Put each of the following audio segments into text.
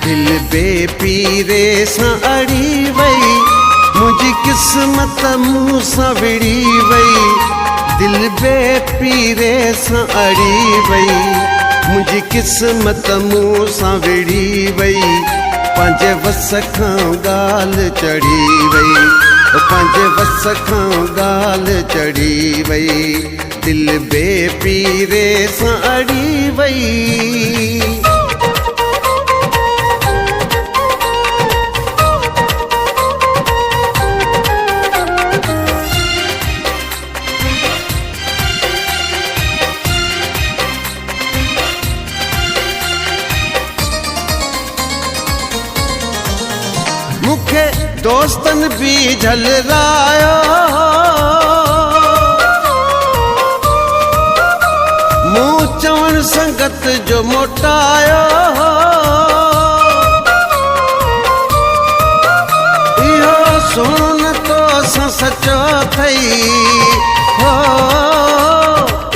दिल बेपीरे सां अड़ी वई, मुझी किस्मत मूं सां विड़ी वई। दिल बेपीरे सां अड़ी वई, मुझी किस्मत मूं सां विड़ी वई। पंहिंजे वस खां ॻाल्हि चढ़ी वई, पंहिंजे वस खां ॻाल्हि चढ़ी वई। दिल बेपीरे सां अड़ी वई। मुखे दोस्तन भी झलरायो, मूं चवण संगत जो मोटायो। इहो सुन तो सां सचो थई हो,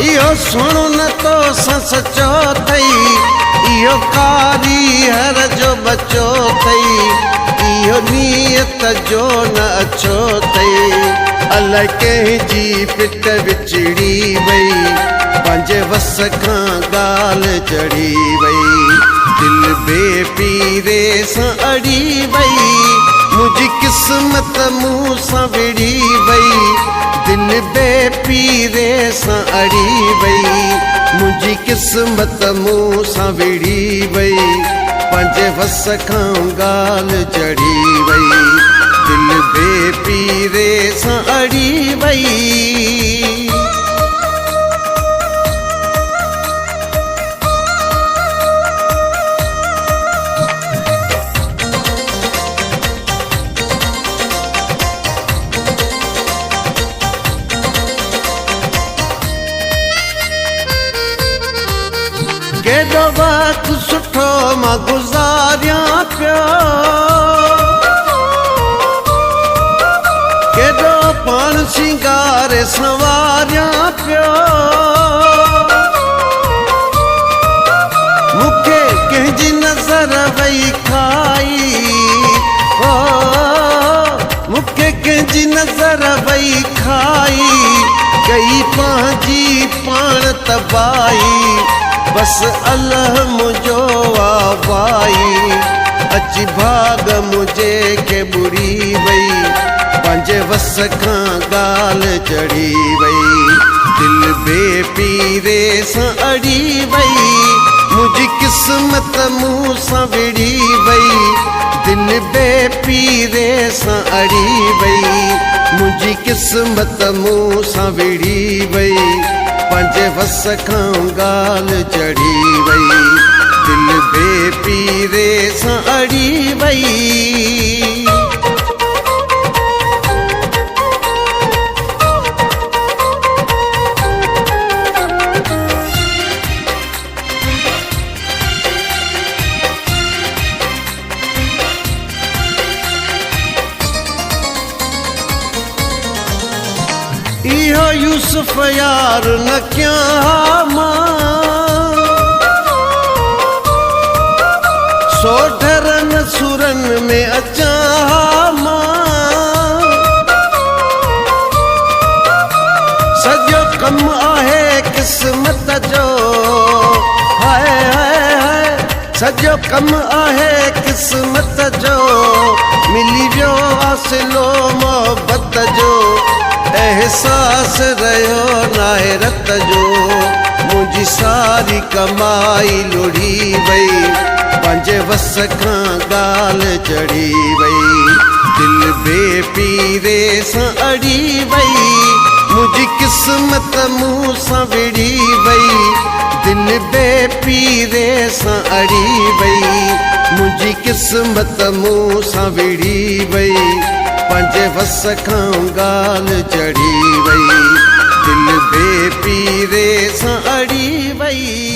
इहो सुन तो सां सचो थई। इहो कारी हर जो बचो थई, इहो नीयत जो न अच्छो थई। अलाए कंहिंजी पिट विछड़ी वई, पंहिंजे वस खां ॻाल्हि चढ़ी वई। दिल बेपीरे सां अड़ी वई, मुंहिंजी किस्मत मूं सां विड़ी वई। दिल बेपीरे सां अड़ी वई, मुंहिंजी किस्मत मूं सां विड़ी वई। पंहिंजे वस खां ॻाल्हि चढ़ी वई, दिल बेपीरे सां अड़ी वई। केॾो वक़्तु सुठो मां गुज़ारियां पियो, केॾो पाण सिंगारे संवारियां पियो। मूंखे कंहिंजी नज़र वई खाई हो, मूंखे कंहिंजी नज़र वई खाई। कई पंहिंजी पाण तबाही, बस अल्लाह मुझो आवाई। अची भाग मुझे के बुरी वई, पंहिंजे वस खां ॻाल्हि चढ़ी वई। दिल बेपीरे सां अड़ी वई, मुंहिंजी किस्मत मूं सां विड़ी वई। दिल बेपीरे सां अड़ी वई, मुंहिंजी किस्मत मूं सां विड़ी वई। पंहिंजे वस खां ॻाल्हि चढ़ी वई, दिल बेपीरे सां अड़ी वई। इहो यूसुफ यार न कयां मां, सोढरन सुरन में अचां मां। सॼो कम आहे किस्मत जो, हाय हाय हाय। सॼो कम आहे किस्मत जो, मिली वियो वासिलो मोहबत जो। एहसास रहियो नाहे रत जो, मुंहिंजी सारी कमाई लुड़ी वई। पंहिंजे वस खां ॻाल्हि चढ़ी वई, दिल बेपीरे सां अड़ी वई। मुंहिंजी किस्मत मूं सां विड़ी वई, दिल बेपीरे सां अड़ी वई। मुंहिंजी किस्मत मूं सां विड़ी वई, पंहिंजे वस खां ॻाल्हि चढ़ी वई। दिल बेपीरे सां अड़ी वई।